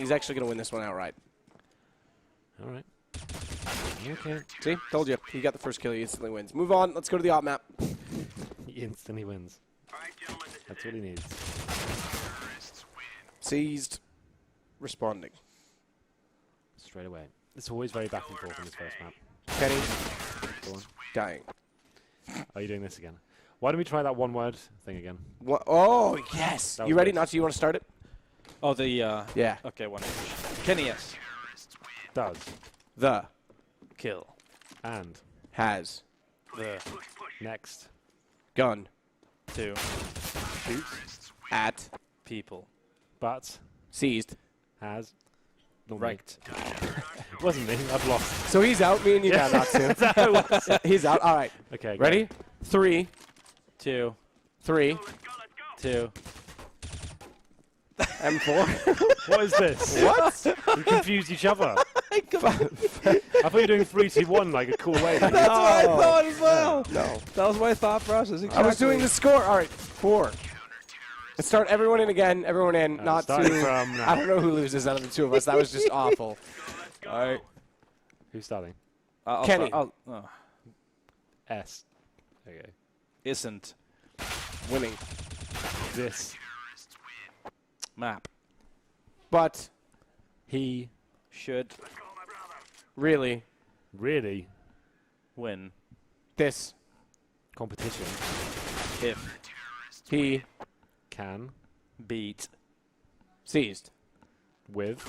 He's actually going to win this one outright. All right. Okay. See? Told you. He got the first kill. He instantly wins. Move on. Let's go to the op map. He instantly wins. That's what he needs. Seized. Responding. Straight away. It's always very back and forth in this first map. Kenny. Go on. Dying. Are you doing this again? Why don't we try that one-word thing again? What? Oh, yes. You ready? Nacho, you want to start it? Oh, the... yeah. Okay, one. kennyS. Does. The. Kill. And. Has. The. Next. Gun. To. Shoot. At. People. But. Seized. Has. Right. It wasn't me. I've lost. So he's out. Me and you got knocked too. He's out. All right. Okay. Ready? Go. 3. 2. 3. 2. M4. What is this? What? We confused each other. I thought you were doing 3, 2, 1 like a cool way. That's what I thought as well. No. That was my thought process. Exactly. I was doing the score. All right. 4. Let's start everyone in again. Everyone in. Not starting to. from now. I don't know who loses out of the two of us. That was just awful. All right. Who's starting? Kenny. S. Okay. Isn't. Winning. This. Map. But. He. Should. Really. Really. Win. This. Competition. If. He. Can. Beat. Seized. With.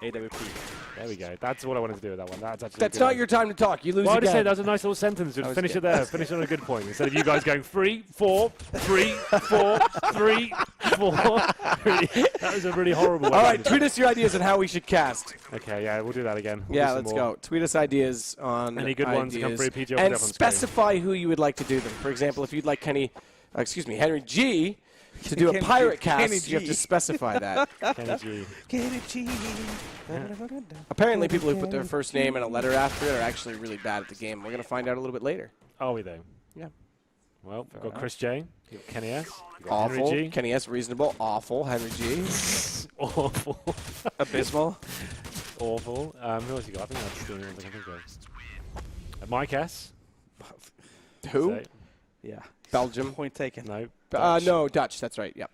AWP. There we go. That's what I wanted to do with that one. That's actually. That's not your time to talk. You lose Well, I again. just said that was a nice little sentence. Just finish it there. Finish it on a good point. Instead of you guys going 3, 4, 3, 4, 3, 4. That was a really horrible one. All right, tweet us your ideas on how we should cast. Okay, yeah, we'll do that again. We'll Yeah, let's go. Tweet us ideas on any good ones come through. PJ, and specify who you would like to do them. For example, if you'd like Henry G to do a pirate cast, you have to specify that. Kenny G. Apparently, people who put their first name and a letter after it are actually really bad at the game. We're going to find out a little bit later. Are we though? Yeah. Well, we've got Chris J. You've got Kenny S. You've got Awful. Henry G. Kenny S. Reasonable. Awful. Henry G. Awful. Abysmal. Awful. Who else you got? I think that's the only ones I can think of. Mike S. Who? Say. Yeah. Belgium. Point taken. No. No, Dutch. That's right. Yep.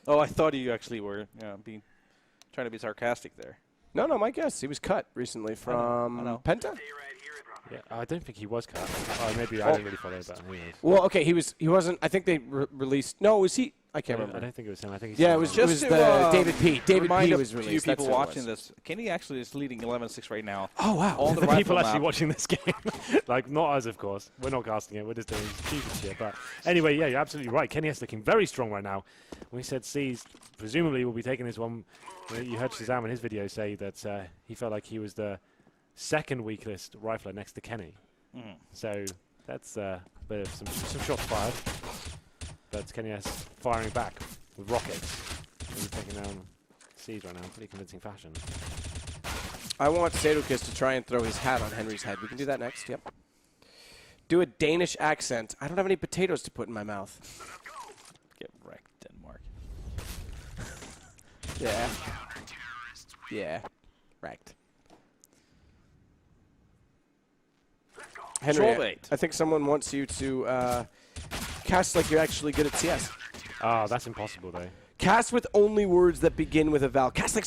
Oh, I thought you actually were trying to be sarcastic there. No, Mike S. He was cut recently from Penta. Yeah, I don't think he was cut. Oh, maybe I didn't really follow that. Anyways. Well, okay, he wasn't. I think they released. No, was he? I can't remember. I don't think it was him. I think Yeah, it was Just the to, David P. David P. was a few released. people That's who it watching was. this. Kenny actually is leading 11-6 right now. Oh wow! All the the people rifle actually map. watching this game. Like, not us, of course. We're not casting it. We're just doing stupid shit. But anyway, yeah, you're absolutely right. Kenny is looking very strong right now. We said Seized presumably will be taking this one. You heard Shazam in his video say that he felt like he was the second weakest rifler next to Kenny. So that's a bit of some shots fired. But kennyS firing back with rockets. He's taking down Seized right now in pretty convincing fashion. I want Sadokist to try and throw his hat on Henry's head. We can do that next. Yep. Do a Danish accent. I don't have any potatoes to put in my mouth. Get wrecked, Denmark. Yeah. Yeah. Wrecked. Henry, I think someone wants you to cast like you're actually good at CS. Oh, that's impossible, though. Cast with only words that begin with a vowel. Cast like...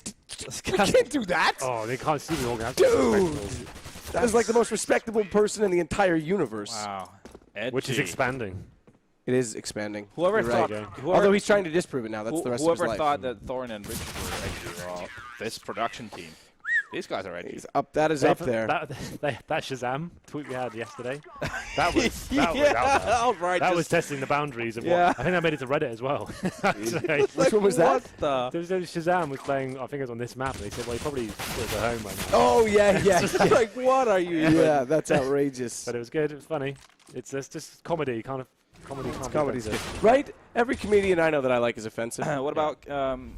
You can't do that! Oh, they can't see me all. Dude! That is like the most respectable person in the entire universe. Wow. Edgy. Which is expanding. It is expanding. Whoever You're thought... right. Whoever, Although he's trying to disprove it now. That's the rest of his whoever life. thought that Thorin and Richard were actually this production team. These guys are edgy. He's up. That is up there. That Shazam tweet we had yesterday, that was out there. Outright That was testing the boundaries of what. I think I made it to Reddit as well. Which one was that? Shazam was playing, I think it was on this map, and they said, well, he probably was at home right now. Oh, yeah. Like, what are you doing? Yeah, that's outrageous. But it was good, it was funny. It's just comedy, kind of. Comedy's good. Right? Every comedian I know that I like is offensive. What about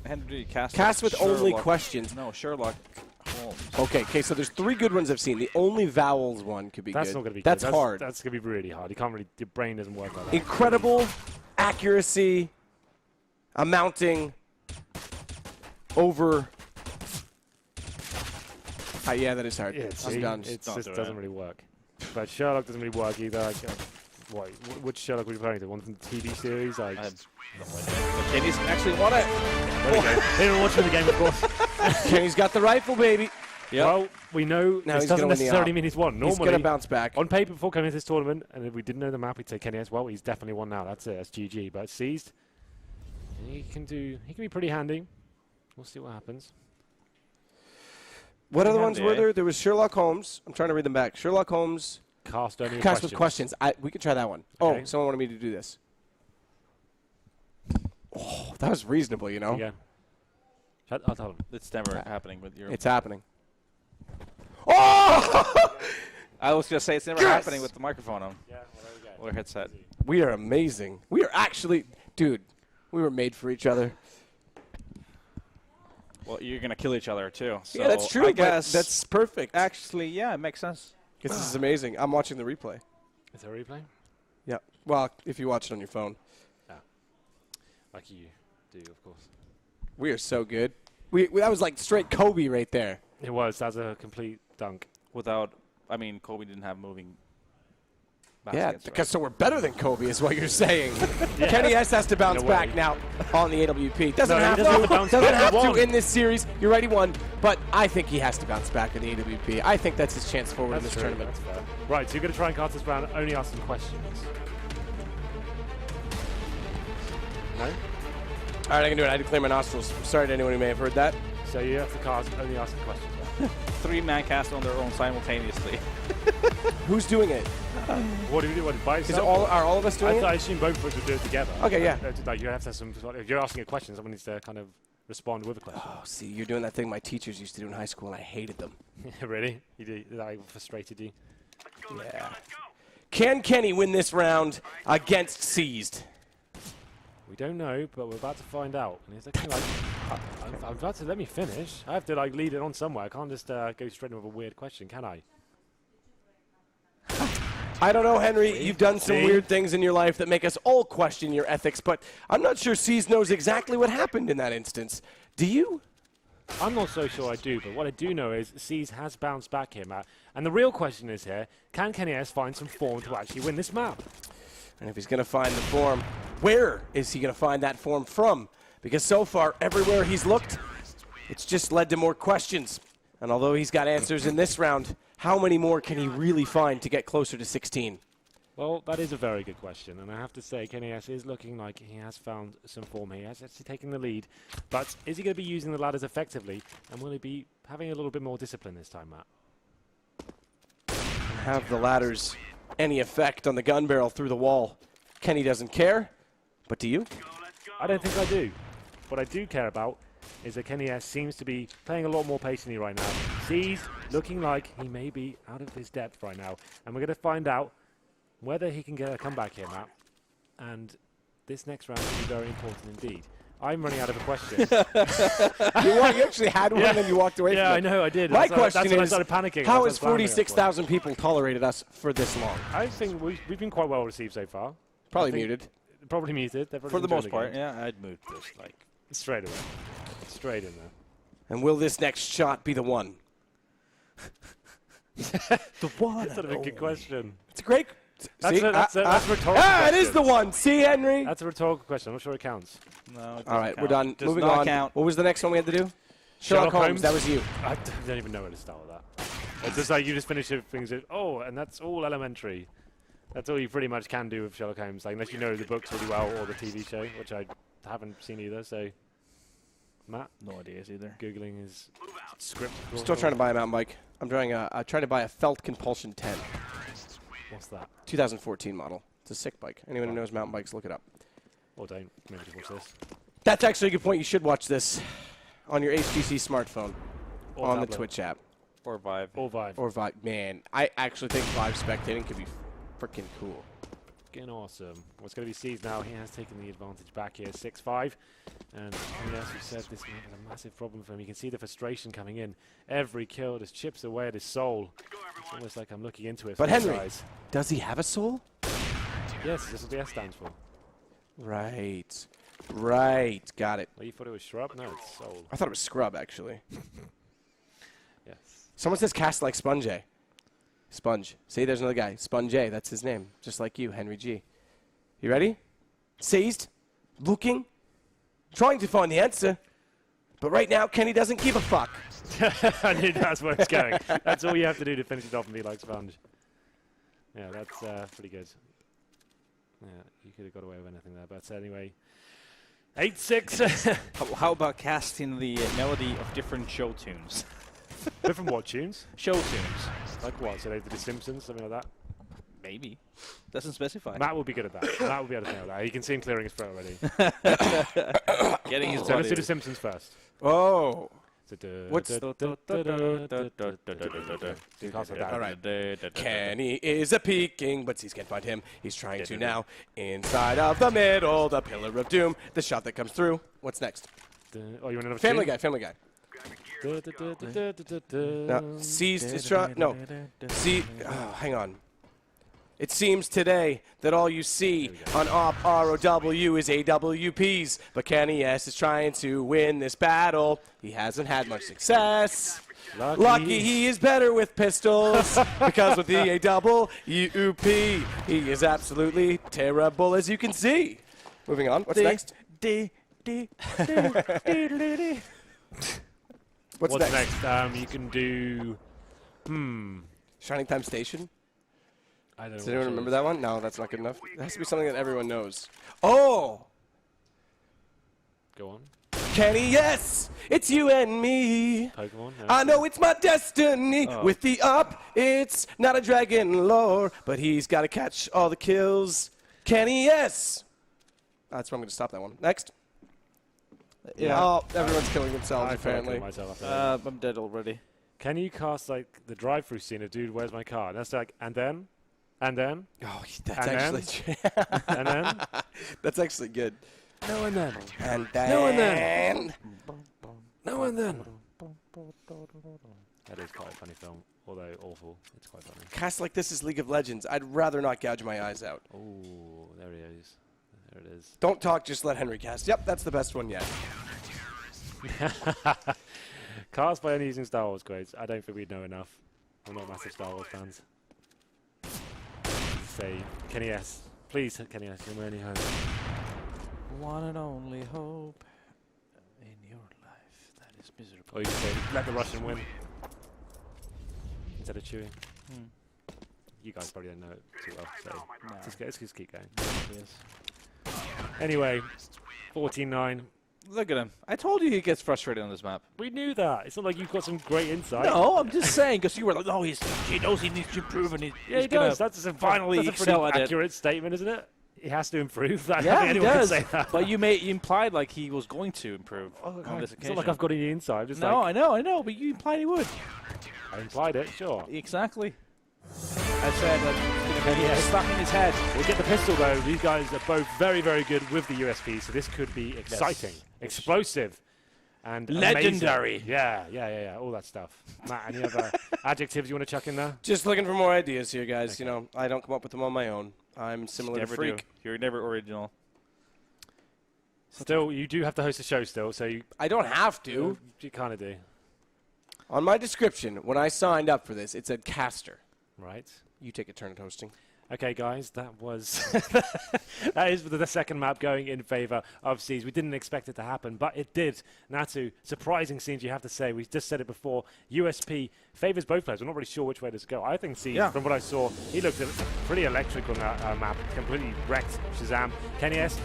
Henry Cast? Cast with only questions. No, Sherlock Holmes. Okay, so there's 3 good ones I've seen. The only vowels one could be That's good. not going to be That's good. hard. That's going to be really hard. You can't really, your brain doesn't work like that. Incredible accuracy amounting over Yeah, that is hard. Yeah, I'm see, done. it Don't just do doesn't it. really work. But Sherlock doesn't really work either. Like, which Sherlock were you playing? The one from the TV series? Like, kenny's actually won it. there we go. They were watching the game, of course. Kenny's got the rifle, baby. Yep. Well, we know Now this he's doesn't gonna win the necessarily op. mean he's won. He's Normally, going to bounce back. on paper before coming into this tournament, and if we didn't know the map, we'd say kennyS. Well, he's definitely won now. That's it. That's GG. But Seized, he can be pretty handy. We'll see what happens. What other ones handy, were eh? there? There was Sherlock Holmes. I'm trying to read them back. Sherlock Holmes. Cast only Cast with questions. We could try that one. Okay. Oh, someone wanted me to do this. Oh, that was reasonable, you know. Again. I'll tell him. It's never happening with your... It's happening. Oh! I was going to say it's never Yes! happening with the microphone on. Yeah, well, there we go. Or headset. We are amazing. We are actually, dude, we were made for each other. Well, you're going to kill each other, too. So Yeah, that's true. I but guess that's perfect. actually, yeah, it makes sense. This is amazing. I'm watching the replay. Is there a replay? Yeah. Well, if you watch it on your phone. Like you do, of course. We are so good. That was like straight Kobe right there. It was. That's a complete dunk. Without, I mean, Kobe didn't have moving Yeah, baskets, because so we're better than Kobe is what you're saying. kennyS has to bounce In a way. back now on the AWP. Doesn't No, he have doesn't have to bounce doesn't back. have He to won. in this series. You're right, he won. But I think he has to bounce back in the AWP. I think that's his chance forward in this true, tournament. that's fair. Right, so you're going to try and cast this round, only asking questions. No? All right, I can do it. I had to clear my nostrils. Sorry to anyone who may have heard that. So you have to cast, only asking questions. 3-man cast on their own simultaneously. Who's doing it? What do you do? What, by Is yourself? it are all of us doing I it? assume both of us would do it together. Okay, yeah. Like you have to have some. If you're asking a question, someone needs to kind of respond with a question. Oh, see, you're doing that thing my teachers used to do in high school, and I hated them. Really? You do? That frustrated you? Yeah. Can Kenny win this round against Seized? We don't know, but we're about to find out. And he's looking like, I'm about to let me finish. I have to like lead it on somewhere. I can't just go straight in with a weird question, can I? I don't know, Henry. You've done some See? weird things in your life that make us all question your ethics, but I'm not sure Seized knows exactly what happened in that instance. Do you? I'm not so sure I do, but what I do know is Seized has bounced back here, Matt. And the real question is here, can kennyS find some form to actually win this map? And if he's going to find the form, where is he going to find that form from? Because so far, everywhere he's looked, it's just led to more questions. And although he's got answers in this round, how many more can he really find to get closer to 16? Well, that is a very good question, and I have to say kennyS is looking like he has found some form here. He has actually taken the lead, but is he going to be using the ladders effectively, and will he be having a little bit more discipline this time, Matt? Have the ladders any effect on the gun barrel through the wall? Kenny doesn't care, but do you? I don't think I do. What I do care about is that kennyS seems to be playing a lot more patiently right now. Seized looking like he may be out of his depth right now, and we're going to find out whether he can get a comeback here, Matt. And this next round will be very important indeed. I'm running out of a question. You actually had one and then you walked away from it. Yeah, I know, I did. My That's question when I is, started panicking. how That's has when I was slamming it. 46,000 people tolerated us for this long? I think we've been quite well received so far. Probably I think- muted. Probably muted. They're probably For the enjoying most part, game. yeah, I'd move this. Like, Straight away. Straight in there. And will this next shot be the one? the one. That's sort of a good question. It's a great... That's See? a rhetorical it is question. the one. See, Henry? That's a rhetorical question. I'm not sure it counts. No, it All right, doesn't we're count. done. Does Moving not on. count. What was the next one we had to do? Sherlock Holmes. That was you. I don't even know where to start with that. It's just like you just finish things. Oh, and that's all elementary. That's all you pretty much can do with Sherlock Holmes, like, unless you know the books really well or the TV show, which I haven't seen either. So, Matt, No ideas either. googling his script. Still trying to buy a mountain bike. I'm trying to buy a Felt Compulsion 10, What's that? 2014 model. It's a sick bike. Anyone who knows mountain bikes, look it up. Or don't. Maybe just watch this. That's actually a good point. You should watch this on your HTC smartphone Or on the tablet. Twitch app. Or Vive. Or Vive. Or Vive. Man, I actually think Vive spectating could be freaking cool. Getting awesome. What's going to be Seized now? He has taken the advantage back here, 6-5. And as we said, this map is a massive problem for him. You can see the frustration coming in. Every kill just chips away at his soul. It's almost like I'm looking into it. But from the Henry, sides. does he have a soul? Yes, this is what the S stands for. Right. Right. Got it. Well, you thought it was shrub? No, it's soul. I thought it was scrub, actually. Yes. Someone says cast like Sponge. Sponge. See, there's another guy. Sponge. That's his name. Just like you, Henry G. You ready? Seized. Looking. Trying to find the answer. But right now, Kenny doesn't give a fuck. I knew that's where it's going. That's all you have to do to finish it off and be like Sponge. Yeah, that's pretty good. Yeah, you could have got away with anything there. But anyway, 8-6. How about casting the melody of different show tunes? Different what tunes? Show tunes. Like what? So they did The Simpsons, something like that? Maybe. Doesn't specify. Matt will be good at that. Matt will be able to nail that. You can see him clearing his throat already. Getting his So let's do body. The Simpsons first. Oh. What's All All right. Kenny is a peeking, but Seized can't find him. He's trying to now. Inside of the middle, the pillar of doom. The shot that comes through. What's next? Oh, you want another Family tune? Guy. Family Guy. No, Seized is trying. No. See. Oh, hang on. It seems today that all you see on OP ROW is AWPs, but kennyS is trying to win this battle. He hasn't had much success. Lucky he is better with pistols, because with the AWP, he is absolutely terrible, as you can see. Moving on. What's next? What's next? You can do. Shining Time Station. I don't know. Does anyone remember that one? No, that's not good enough. It has to be something that everyone knows. Oh! Go on. kennyS, it's you and me. Pokemon. No. I know it's my destiny. With the up, it's not a dragon lore, but he's got to catch all the kills. kennyS. That's where I'm going to stop that one. Next. Yeah. Oh, everyone's killing themselves, I apparently. myself after that. I'm dead already. Can you cast like the drive-through scene of "Dude, where's my car"? And that's like, and then, Oh, that's And actually and then, that's actually good. no, and then, And then. No, and then. no, and then. That is quite a funny film, although awful. It's quite funny. Cast like this is League of Legends. I'd rather not gouge my eyes out. Oh, there he is. There it is. Don't talk, just let Henry cast. Yep, that's the best one yet. Cast by only using Star Wars quotes. I don't think we'd know enough. We're not massive Star Wars fans. Say, kennyS. Please, kennyS, you're my only hope. One and only hope in your life that is miserable. Or you can say, let the Russian win. Instead of chewing. You guys probably don't know it too well, so let's just keep going. Yes. Anyway, 14-9. Look at him. I told you he gets frustrated on this map. We knew that. It's not like you've got some great insight. No, I'm just saying, because you were like, no, he knows he needs to improve, and Yeah, he's he gonna does. That's a finally that's a pretty excel at it. accurate statement, isn't it? He has to improve. I don't Yeah, think he anyone can does. say that. But you implied like he was going to improve on this It's occasion. not like I've got any insight. I'm just No, like, I know, but you implied he would. I implied it, sure. Exactly. I said that it's going to be stuck in his head. We'll get the pistol, though. These guys are both very, very good with the USP, so this could be exciting, explosive, and Legendary. amazing. Yeah. All that stuff. Matt, any other adjectives you want to chuck in there? Just looking for more ideas here, guys. You know, I don't come up with them on my own. I'm similar to Never Freak. do. You're never original. Still, you do have to host a show still, so you I don't have to. kind of do. On my description, when I signed up for this, it said caster. Right. You take a turn at hosting. Okay, guys, that was that is the second map going in favor of Seized. We didn't expect it to happen, but it did. Natu, surprising scenes, you have to say. We just said it before. USP favors both players. We're not really sure which way to go. I think Seized, from what I saw, he looked pretty electric on that map. Completely wrecked Shazam. kennyS,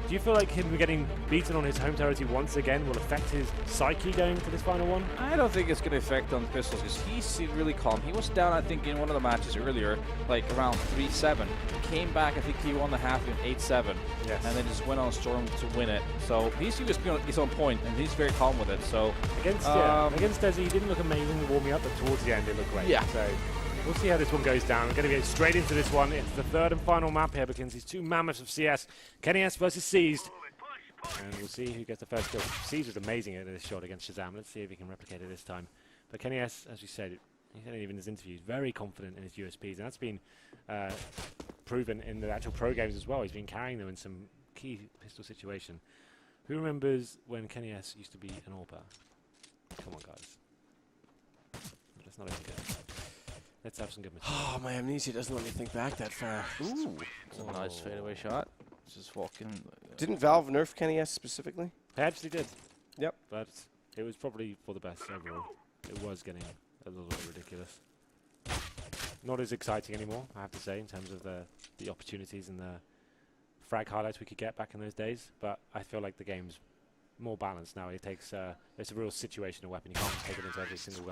do you feel like him getting beaten on his home territory once again will affect his psyche going to this final one? I don't think it's going to affect on pistols because he seemed really calm. He was down, I think, in one of the matches earlier, like around 3-7. Came back, I think he won the half in 8-7. Yes. And then just went on a storm to win it. So he's on point, and he's very calm with it. So Against Desi, he didn't look amazing warming up, but towards the end it looked great. Yeah. So we'll see how this one goes down. We're going to get straight into this one. It's the third and final map here because these two mammoths of CS, kennyS versus Seized. And we'll see who gets the first kill. Seized was amazing at this shot against Shazam. Let's see if he can replicate it this time. But kennyS, as we said, he said even in his interviews, very confident in his USPs. And that's been proven in the actual pro games as well. He's been carrying them in some key pistol situation. Who remembers when kennyS used to be an AWPer? Come on, guys. It's not even good. Let's have some good material. Oh, my amnesia doesn't let me think back that far. Ooh, it's a nice fadeaway shot. Just walking. Didn't Valve nerf kennyS specifically? They actually did. Yep. But it was probably for the best overall. It was getting a little bit ridiculous. Not as exciting anymore, I have to say, in terms of the opportunities and the frag highlights we could get back in those days. But I feel like the game's more balanced now. It takes it's a real situational weapon. You can't just take it into every single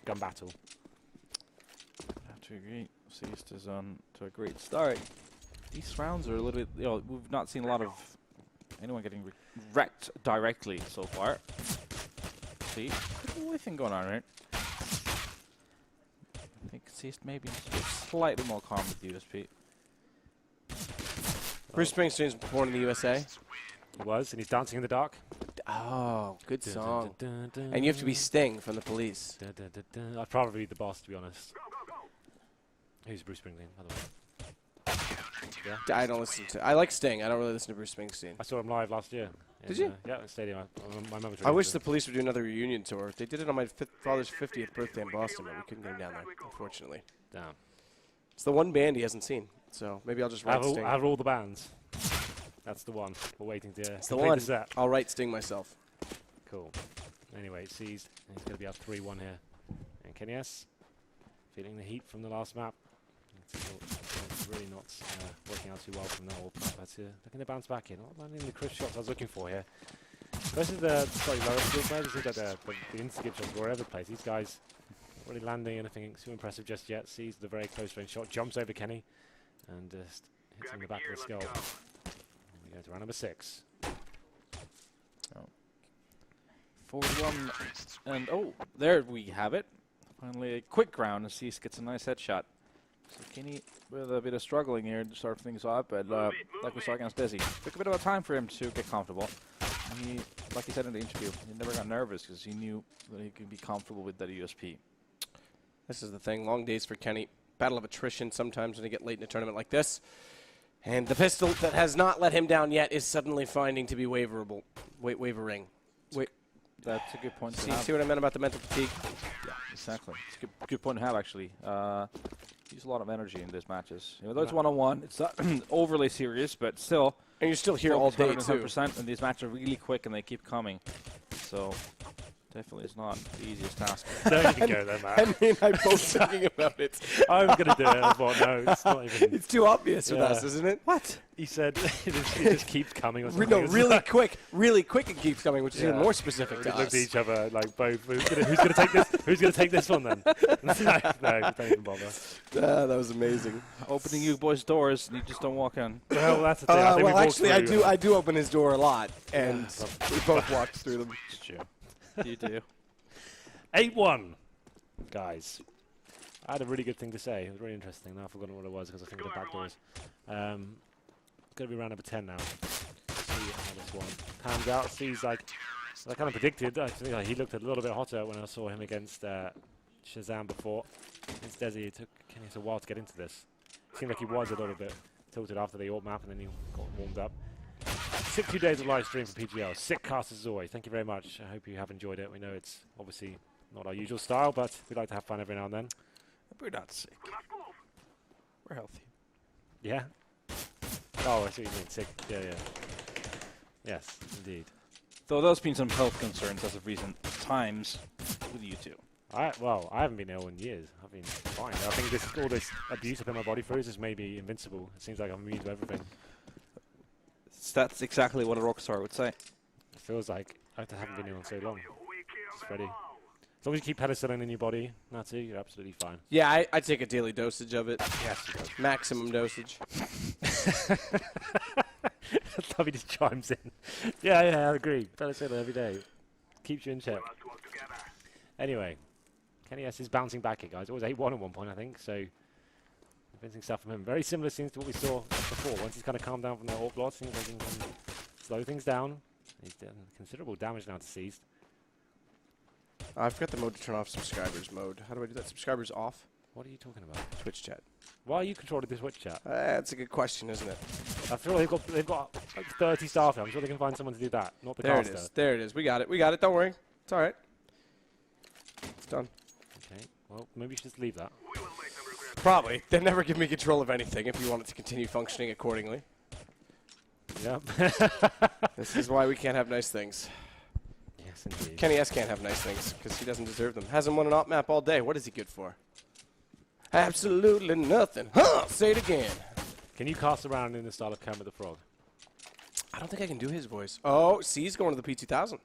gun battle. I have to agree. Seized is on to a great start. These rounds are a little bit, we've not seen a lot of anyone getting wrecked directly so far. See, what thing going on, right? I think Seized maybe slightly more calm with USP. Bruce Springsteen's born in the USA. He was, and he's dancing in the dark. Oh, good song. Dun, dun, dun, And you have to be Sting from the Police. dun, dun, dun, dun. I'd probably be the boss, to be honest. Who's Bruce Springsteen, by the way? Yeah. I don't listen to. I like Sting. I don't really listen to Bruce Springsteen. I saw him live last year. Did you? Yeah, in the stadium. My mum was I wish the Police would do another reunion tour. They did it on my father's 50th birthday in Boston, but we couldn't get him down there, unfortunately. down. It's the one band he hasn't seen, so maybe I'll just write Sting. I have all the bands. That's the one. We're waiting to It's the complete one. the set. I'll write Sting myself. Cool. Anyway, it's Seized. He's going to be up 3-1 here. And kennyS, feeling the heat from the last map. It's really not working out too well from that AWP. But looking to bounce back in. Not landing the crisp shots I was looking for here. Versus the slightly lower skill players, it seems like the instant shots were all over the place. These guys not really landing anything too impressive just yet. Sees the very close range shot, jumps over Kenny, and just hits him in the back of the skull. And we go to round number 6. 41, and there we have it. Finally a quick round, and Seized gets a nice headshot. So Kenny with a bit of struggling here to start things off, but like we saw against Desi, took a bit of a time for him to get comfortable. And he, like he said in the interview, he never got nervous because he knew that he could be comfortable with that USP. This is the thing. Long days for Kenny. Battle of attrition sometimes when you get late in a tournament like this. And the pistol that has not let him down yet is suddenly finding to be wavering. That's a good point to See have. what I meant about the mental fatigue? Yeah, exactly. It's a good point to have, actually. Use a lot of energy in these matches. Though it's one-on-one, it's not overly serious, but still. And you're still here all day, too. 100%, and these matches are really quick, and they keep coming. So, definitely it's not the easiest task. No, you can go there, man. I mean, I'm both thinking about it. I'm going to do it. I thought, no, it's not even. It's too obvious with Yeah. us, isn't it? What? He said it just keeps coming or something. No, It's really like- quick it keeps coming, which is even Yeah. more specific We to looked at us. each other like both. Who's going to take this? Who's going to take this one then? no, don't even bother. That was amazing. Opening you boys' doors, and you just don't walk in. Well, that's the thing. I think Well, we actually, I walked through, do open his door a lot, and we both walked through them. It's true. You do. 8-1, guys. I had a really good thing to say. It was really interesting. Now I've forgotten what it was because I think of the back doors. Going to be round number 10 now. See how this one pans out. Sees like I kind of predicted. I think he looked a little bit hotter when I saw him against Shazam before. Against Desi, it took Kenny a while to get into this. It seemed like he was a little bit tilted after the AWP map, and then he got warmed up. 62 days of live stream for PGL. Sick cast as always. Thank you very much. I hope you have enjoyed it. We know it's obviously not our usual style, but we like to have fun every now and then. We're not sick. We're healthy. Yeah? Oh, I see what you mean. Sick. Yeah, yeah. Yes, indeed. Though there's been some health concerns as of recent times with you two. Well, I haven't been ill in years. I've been fine. I think all this abuse I've put my body through is just made me invincible. It seems like I'm immune to everything. That's exactly what a rockstar would say. It feels like I haven't been ill in so long. It's ready. As long as you keep penicillin in your body, that's it, you're absolutely fine. Yeah, I take a daily dosage of it. Yes, you do. Maximum dosage. Lovey just chimes in. Yeah, I agree. Penicillin every day. Keeps you in check. Anyway, kennyS is bouncing back here, guys. It was 8-1 at one point, I think, so convincing stuff from him. Very similar scenes to what we saw before. Once he's kind of calmed down from the AWP loss, things like he can slow things down. He's done considerable damage now to Seized. I forgot the mode to turn off subscribers mode. How do I do that? Subscribers off? What are you talking about? Twitch chat. Why are you controlling this Twitch chat? That's a good question, isn't it? I feel like they've got like 30 staff here. I'm sure they can find someone to do that, not the There it caster. is. There it is. We got it. We got it. Don't worry. It's all right. It's done. Okay, well, maybe you should just leave that. Probably. They never give me control of anything if you want it to continue functioning accordingly. Yep. This is why we can't have nice things. Yes, indeed. kennyS can't have nice things because he doesn't deserve them. Hasn't won an op map all day. What is he good for? Absolutely nothing. Huh! Say it again. Can you cast around in the style of Kermit the Frog? I don't think I can do his voice. Oh, C's going to the P2000.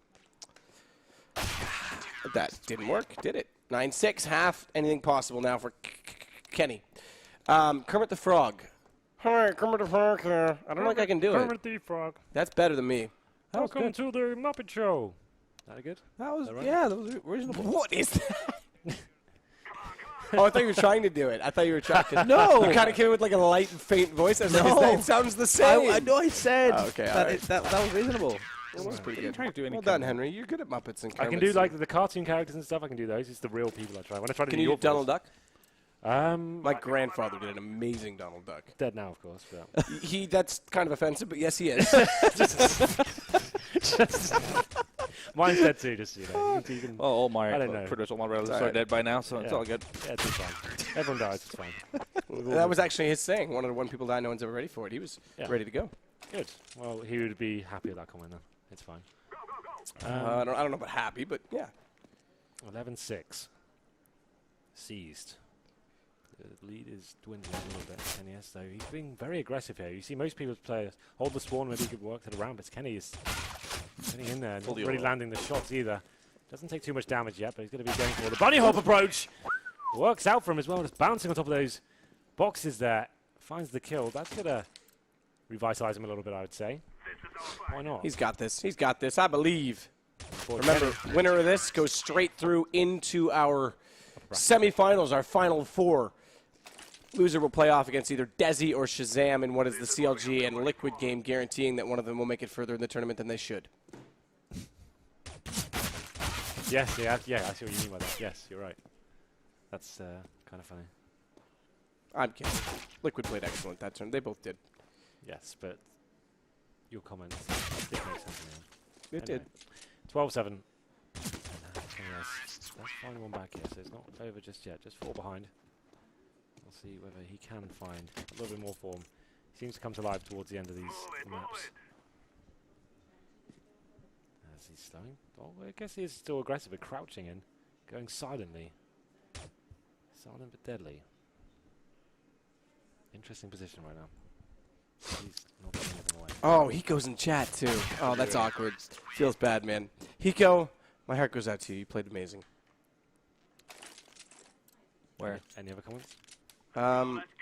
That didn't work, did it? 9-6, half, anything possible now for Kenny. Kermit the Frog. Hi, Kermit the Frog here. I don't think I can do it. Kermit the Frog. That's better than me. That was Welcome good. to the Muppet Show. Is that good? That was, Is that right? yeah, that was reasonable. What is that? Oh, I thought you were trying to do it. I thought you were trying to. No! You kind of came with like a light, faint voice. I was like, No. it sounds the same. I know I said Oh, okay, that, alright. that was reasonable. That was pretty good. Trying to do any Well done, Henry. You're good at Muppets and I can do like the cartoon characters and stuff. I can do those. It's the real people I try. When I try to Can do you your do Donald voice- Duck? My My grandfather did an amazing Donald Duck. dead now, of course. But That's kind of offensive, but yes, he is. mine's dead too. Just so you know. You can, Well, all my I don't know. pretty much all my relatives It's are alright. dead by now, so it's Yeah. all good. yeah, it's fine. Everyone dies. It's fine. That was actually his saying. One of the one people die, no one's ever ready for it. He was Yeah. ready to go. Good. Well, he would be happy with that comment then. It's fine. I don't know about happy, but yeah. 11-6. Seized. The lead is dwindling a little bit. kennyS, though, he's being very aggressive here. You see most people's players hold the spawn, maybe he could work to the round, but Kenny is getting in there, not Fully really over. landing the shots either. Doesn't take too much damage yet, but he's going to be going for the bunny hop approach. Works out for him as well, just bouncing on top of those boxes there. Finds the kill. That's going to revitalize him a little bit, I would say. Why not? He's got this. He's got this. I believe. For Remember, Kenny. winner of this goes straight through into our semifinals, our final four. Loser will play off against either Desi or Shazam in what is the CLG and Liquid game, guaranteeing that one of them will make it further in the tournament than they should. Yes, yeah, I see what you mean by that. Yes, you're right. That's kind of funny. I'm kidding. Liquid played excellent that turn. They both did. Yes, but your comments did make sense to me. It did. 12-7. Let's find one back here, so it's not over just yet. Just 4 behind. We'll see whether he can find a little bit more form. He seems to come to life towards the end of these maps. As he's slowing. Oh, I guess he's still aggressive, but crouching in. Going silently. Silent but deadly. Interesting position right now. He's not giving anything away. Oh, he goes in chat too. Oh, that's awkward. Feels bad, man. Hiko, my heart goes out to you. You played amazing. Where? Any other comments?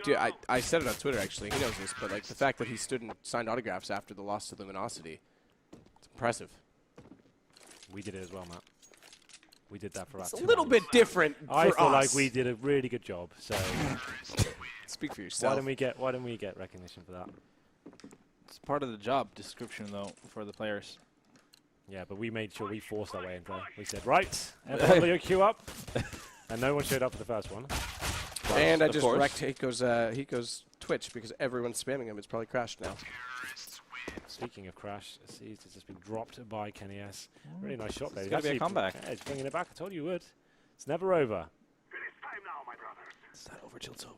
Dude, I said it on Twitter actually. He knows this, but like the fact that he stood and signed autographs after the loss to Luminosity, it's impressive. We did it as well, Matt. We did that for about It's a 2 little months. bit different I for feel us. like we did a really good job. So Speak for why yourself. don't we get recognition for that? It's part of the job description, though, for the players. Yeah, but we made sure we forced our way into it. We said, right, everybody queue up. And no one showed up for the first one. And I Of just course. wrecked Hiko's Twitch because everyone's spamming him. It's probably crashed now. Speaking of crash, Seized has just been dropped by kennyS. Really nice shot there. It's He's gonna be a actually- comeback. Yeah, he's bringing it back. I told you he would. It's never over. It's not over till it's over.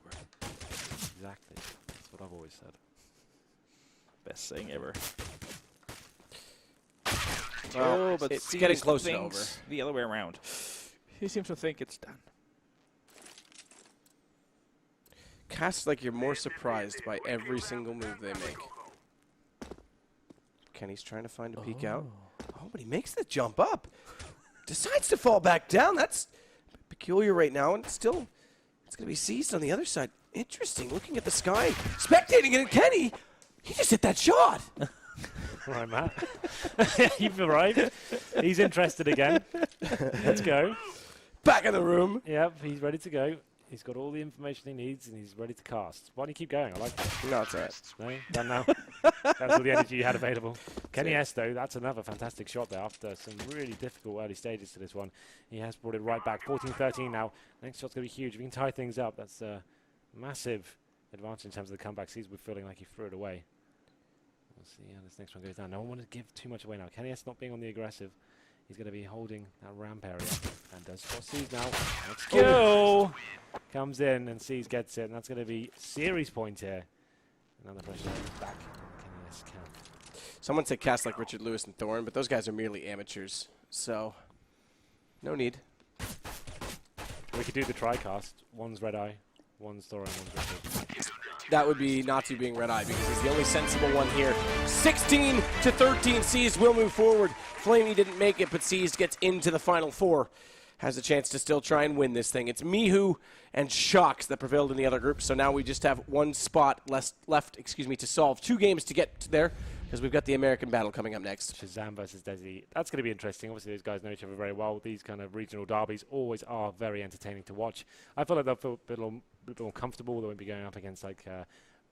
Exactly. That's what I've always said. Best saying ever. Well, but it's Seized getting close to thinks over. the other way around. He seems to think it's done. Cast like you're more surprised by every single move they make. Kenny's trying to find a peek out. Oh, but he makes the jump up. Decides to fall back down. That's peculiar right now, and still, it's going to be Seized on the other side. Interesting, looking at the sky, spectating it, and Kenny, he just hit that shot. Right, Matt. You've arrived. He's interested again. Let's go. Back in the room. Yep, he's ready to go. He's got all the information he needs, and he's ready to cast. Why don't you keep going? I like that. No, it's all right. No? Done now? That's all the energy you had available. kennyS, though, that's another fantastic shot there after some really difficult early stages to this one. He has brought it right back. 14-13 now. Next shot's going to be huge. If he can tie things up, that's a massive advantage in terms of the comeback. Seized with feeling like he threw it away. We'll see how this next one goes down. No one wants to give too much away now. kennyS not being on the aggressive. He's going to be holding that ramp area. And does spot Seized now. Let's go! Comes in and Seized gets it, and that's going to be series point here. Another pressure back. kennyS can. Someone said cast like Richard Lewis and Thorn, but those guys are merely amateurs, so no need. We could do the tri-cast. One's Red Eye, one's Thor, and one's Richard. That would be Natsu being Red Eye because he's the only sensible one here. 16 to 13, Seized will move forward. Flamey didn't make it, but Seized gets into the final four. Has a chance to still try and win this thing. It's Mihu and Shocks that prevailed in the other group, so now we just have one spot left to solve. 2 games to get there because we've got the American battle coming up next. Shazam versus Desi. That's going to be interesting. Obviously, these guys know each other very well. These kind of regional derbies always are very entertaining to watch. I feel like they'll feel a bit more comfortable. They won't be going up against like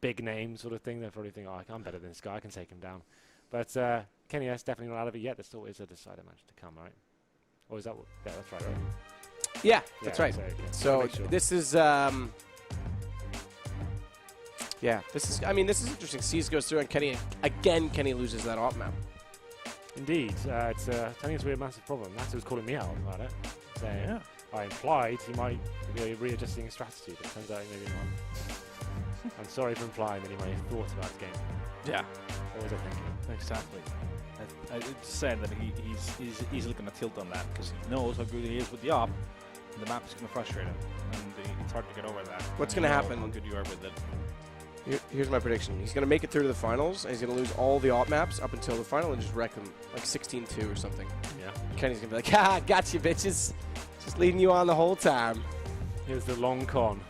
big name sort of thing. They'll probably think, oh, I'm better than this guy. I can take him down. But kennyS definitely not out of it yet. There still is a decider match to come, right? Or is that what? Yeah, that's right, right? Yeah, that's right. So sure. this is, yeah, this is interesting. Seized goes through and Kenny loses that op map. Indeed. It's telling us we have a massive problem. Natsu was calling me out about it. Saying, Yeah. I implied he might be readjusting his strategy, but it turns out maybe not. I'm sorry for implying that he might have thought about the game. Yeah. What was I thinking? Exactly. It's saying that he's easily going to tilt on that because he knows how good he is with the op, and the map is going to frustrate him, and it's hard to get over that. What's going to happen? How good you are with it. Here's my prediction. He's going to make it through to the finals, and he's going to lose all the op maps up until the final and just wreck them, like 16-2 or something. Yeah. Kenny's going to be like, ha, got you, bitches. Just leading you on the whole time. Here's the long con.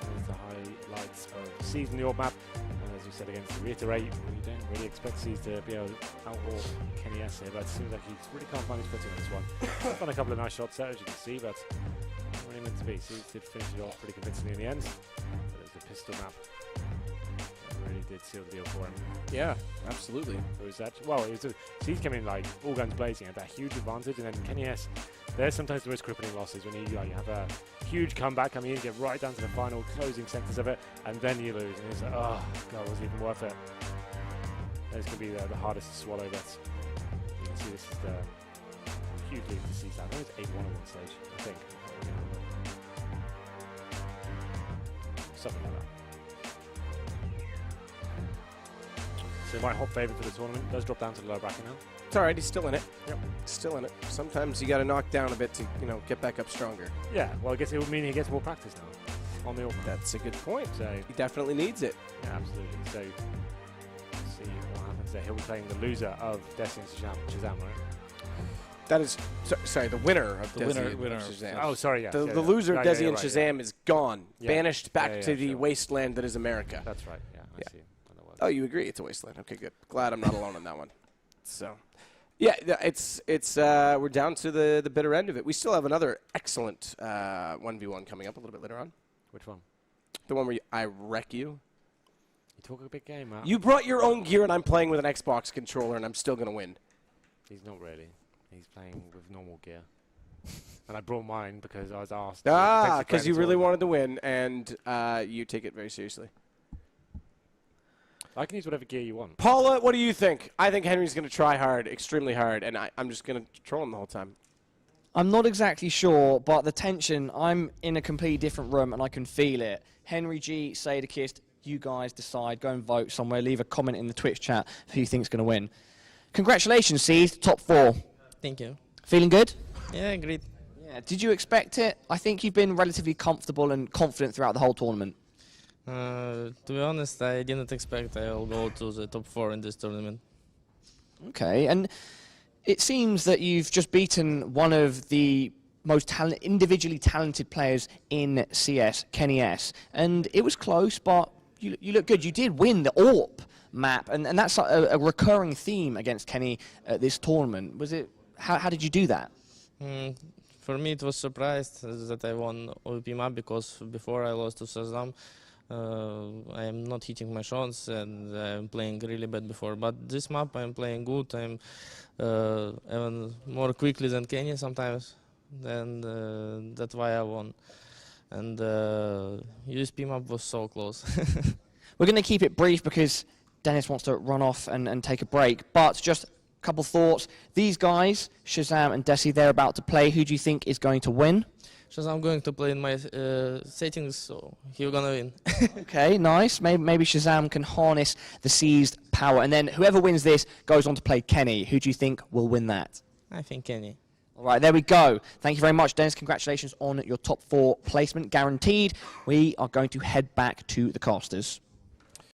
There's the highlights of Seized in the orb map. And as we said again, to reiterate, we don't really expect Seized to be able to outlaw kennyS here, but it seems like he's really can't find his footing on this one. He's done a couple of nice shots there, as you can see, but not really meant to be. Seized did finish it off pretty convincingly in the end. But it was the pistol map that really did seal the deal for him. Yeah, absolutely. It was that, well, Seized came in like all guns blazing, had that huge advantage, and then kennyS, there's sometimes the most crippling losses when you have a huge comeback coming in, get right down to the final closing sectors of it, and then you lose, and it's like, oh god, was it even worth it? This could be the hardest to swallow, but you can see this is the huge lead to Seized. I think it's 8-1 at one stage, I think. Something like that. So my hot favourite for the tournament does drop down to the lower bracket now. It's all right. He's still in it. Yep. Still in it. Sometimes you got to knock down a bit to, get back up stronger. Yeah, well, I guess it would mean he gets more practice now on the orb. That's a good point. So He definitely needs it. yeah, absolutely. So let's see what happens there. He'll be playing the loser of Desi and Shazam, right? That is, sorry, the winner of The Desi winner and of Shazam. Oh, sorry, yeah. The loser of Yeah, Desi and right, Shazam is gone, Yeah. banished back Yeah, to the sure. wasteland that is America. That's right. Yeah, I Yeah. see how that works. Oh, you agree? It's a wasteland. Okay, good. Glad I'm not alone on that one. So, yeah, it's we're down to the bitter end of it. We still have another excellent 1v1 coming up a little bit later on. Which one? The one where I wreck you. You talk a big game, Matt. You brought your own gear, and I'm playing with an Xbox controller, and I'm still gonna win. He's not really. He's playing with normal gear. And I brought mine because I was asked. Because you really wanted to win, and you take it very seriously. I can use whatever gear you want. Paula, what do you think? I think Henry's going to try hard, extremely hard, and I'm just going to troll him the whole time. I'm not exactly sure, but the tension, I'm in a completely different room and I can feel it. Henry G, Sadakist, you guys decide, go and vote somewhere, leave a comment in the Twitch chat who you think's going to win. Congratulations, Seized, top 4. Thank you. Feeling good? Yeah, great. Yeah. Did you expect it? I think you've been relatively comfortable and confident throughout the whole tournament. To be honest, I didn't expect I'll go to the top 4 in this tournament. Okay, and it seems that you've just beaten one of the most individually talented players in CS, kennyS, and it was close, but you look good. You did win the AWP map, and that's a recurring theme against Kenny at this tournament. Was it? How did you do that? For me, it was surprised that I won OP map because before I lost to Shazam, I am not hitting my shots and I'm playing really bad before. But this map, I'm playing good. I'm even more quickly than Kenny sometimes, and that's why I won. And USP map was so close. We're going to keep it brief because Dennis wants to run off and take a break, but just couple thoughts. These guys, Shazam and Desi, they're about to play. Who do you think is going to win? Shazam going to play in my settings, so he's gonna win. Okay, nice. Maybe Shazam can harness the Seized power. And then whoever wins this goes on to play Kenny. Who do you think will win that? I think Kenny. All right, there we go. Thank you very much, Dennis. Congratulations on your top 4 placement, guaranteed. We are going to head back to the casters.